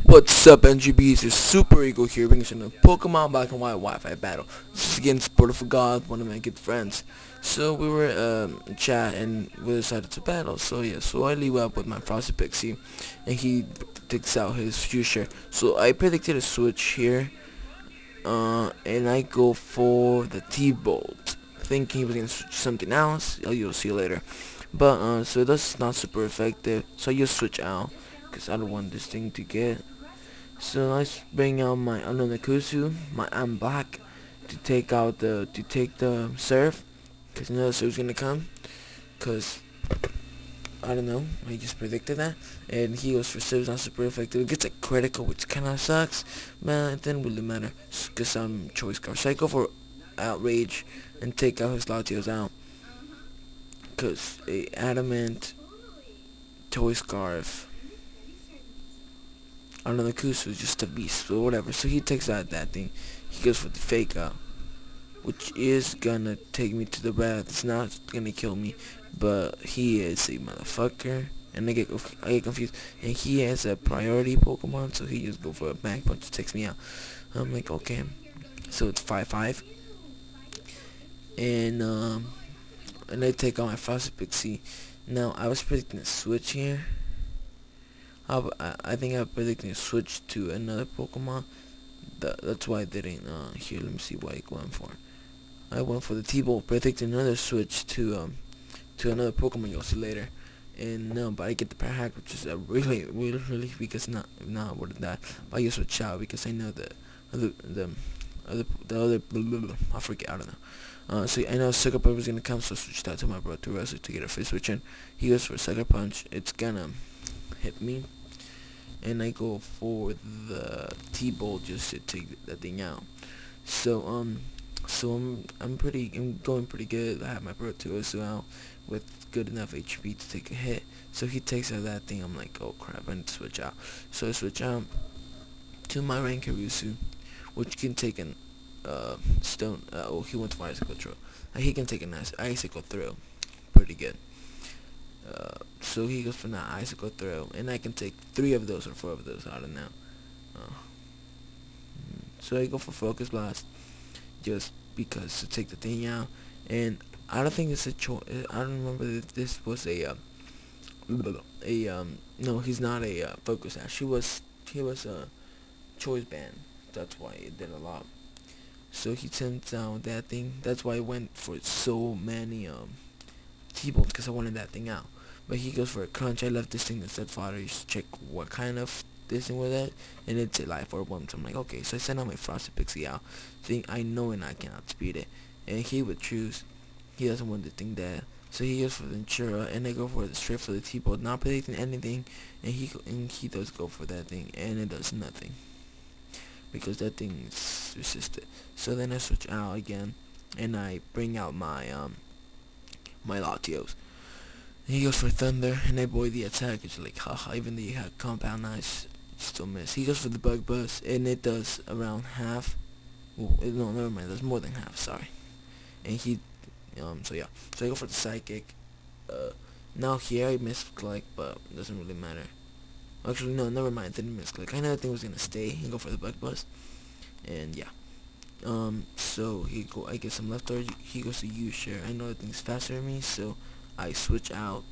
What's up, NGBs? It's Super Eagle here, bringing you a Pokemon Black and White Wi-Fi battle. This is against thebodofagod, one of my good friends. So we were in chat and we decided to battle. So yeah, so I leave up with my Frosty Pixie, and he takes out his future. So I predicted a switch here, and I go for the T-Bolt, thinking he was gonna switch something else. You'll see later. But so that's not super effective. So I just switch out because I don't want this thing to get. So let's bring out my Kusu, my I'm Black, to take the surf, cause another surf's gonna come, cause I don't know, I just predicted that, and he goes for surf's not super effective. It gets a critical, which kinda sucks, but it didn't really matter, cause I'm choice card. So I go for outrage and take out his Latios out, cause a adamant toy scarf. Another Kusu is just a beast, or whatever. So he takes out that thing. He goes for the fake out, which is gonna take me to the bath. It's not gonna kill me, but he is a motherfucker, and I get confused. And he has a priority Pokemon, so he just go for a back punch, that takes me out. I'm like, okay, so it's 5-5, and I take out my Frosty Pixie. Now I was predicting a switch here. I think I predicted a switch to another Pokemon. That's why I didn't. Here, let me see what I went for. I went for the T-Bolt, predicting another switch to another Pokemon you'll see later. And no, but I get the power hack, which is a really because not what did that. But I just switch out because I know the other I forget, I don't know. So I know Sucker Punch was gonna come, so I switched out to my bro to get a free switch in. He goes for Sucker Punch. It's gonna hit me, and I go for the T-Bolt just to take that thing out. So I'm going pretty good. I have my Pro Tuosu out with good enough HP to take a hit. So he takes out that thing. I'm like, oh crap, I need to switch out. So I switch out to my Rankarusu, which can take an stone. Oh, he went for icicle throw. He can take a nice icicle throw, pretty good. So he goes for that icicle throw, and I can take 3 of those or 4 of those. I don't know. So I go for Focus Blast, just because to take the thing out. And I don't think it's a choice. I don't remember that this was no, he's not a Focus Ash. He was a choice band. That's why it did a lot. So he sent out that thing. That's why I went for so many T-Bolts, because I wanted that thing out. But he goes for a crunch. I left this thing that said fodder just check what kind of this thing was it, and it's a life orb one. So I'm like, okay. So I sent out my Frosty Pixie out, saying I know and I cannot speed it. And he would choose. He doesn't want the thing there. So he goes for the Ventura, and I go for the straight for the T-Bolt, not predicting anything. And he does go for that thing, and it does nothing because that thing is resisted. So then I switch out again, and I bring out my my Latios. He goes for Thunder, and I avoid the attack. It's like, haha, even though you have Compound Ice, still miss. He goes for the Bug Buzz, and it does around half. Well, no, never mind, that's more than half, sorry. And he, so yeah. So I go for the Psychic. Now here I misclick, but it doesn't really matter. Actually, no, never mind, I didn't misclick. I know that thing was gonna stay and go for the Bug Buzz. And yeah. So I get some leftover. He goes to U-Share. I know that thing's faster than me, so I switch out,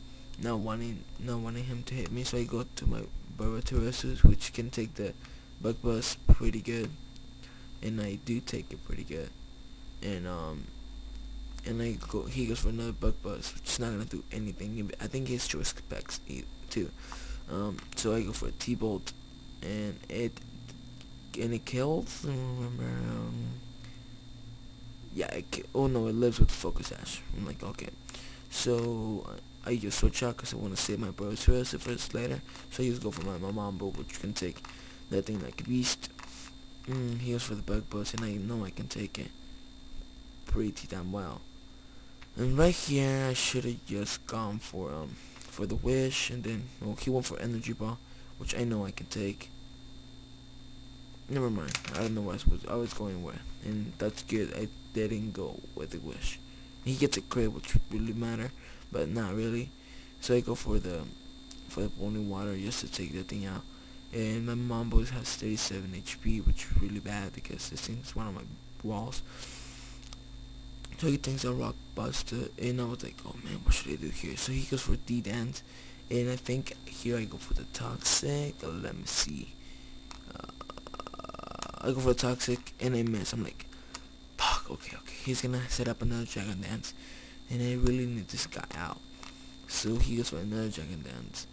not wanting him to hit me. So I go to my Baraturosus, which can take the Bug Buzz pretty good, and I do take it pretty good. And he goes for another Bug Buzz, which is not gonna do anything. I think his choice specs too. So I go for a T-Bolt, and it kills. I don't remember. Yeah, oh no, it lives with Focus Ash. I'm like, okay. So I just switch out because I want to save my brother's first later. So I just go for my Mamambo, which can take that thing like a beast. He goes for the Bug Buzz, and I know I can take it pretty damn well. And right here, I should have just gone for the Wish, and then he went for Energy Ball, which I know I can take. Never mind. I don't know what I was going with, and that's good. I didn't go with the Wish. He gets a crit, which really matter, but not really. So I go for the boiling water just to take that thing out, and my mom boys has 37 HP, which is really bad because this thing's one of my walls. So he thinks a rock buster, and I was like, oh man, what should I do here? So he goes for D-dance, and I think here I go for the toxic. Let me see. I go for the toxic, and I miss. I'm like, fuck. Okay. He's gonna set up another dragon dance, and I really need this guy out. So he goes for another dragon dance,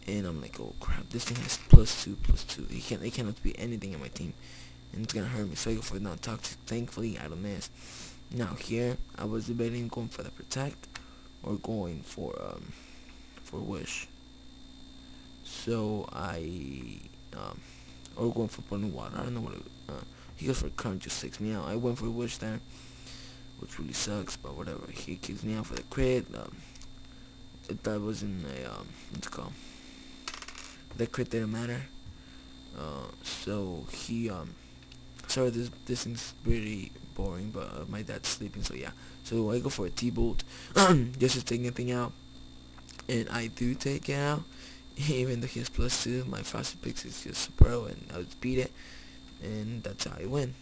and I'm like, oh crap, this thing has +2. It cannot be anything in my team, and it's gonna hurt me. So I go for non-toxic. Thankfully, I don't miss. Now here, I was debating going for the protect or going for wish. So or going for burning water. I don't know what he goes for current, just takes me out. I went for wish there, which really sucks, but whatever. He kicks me out for the crit. That wasn't a what's it called? The crit didn't matter. So he sorry, this thing's pretty boring, but my dad's sleeping, so yeah. So I go for a T-bolt just to take anything out, and I do take it out. Even though he has +2, my fastest picks is just pro, and I would beat it, and that's how I win.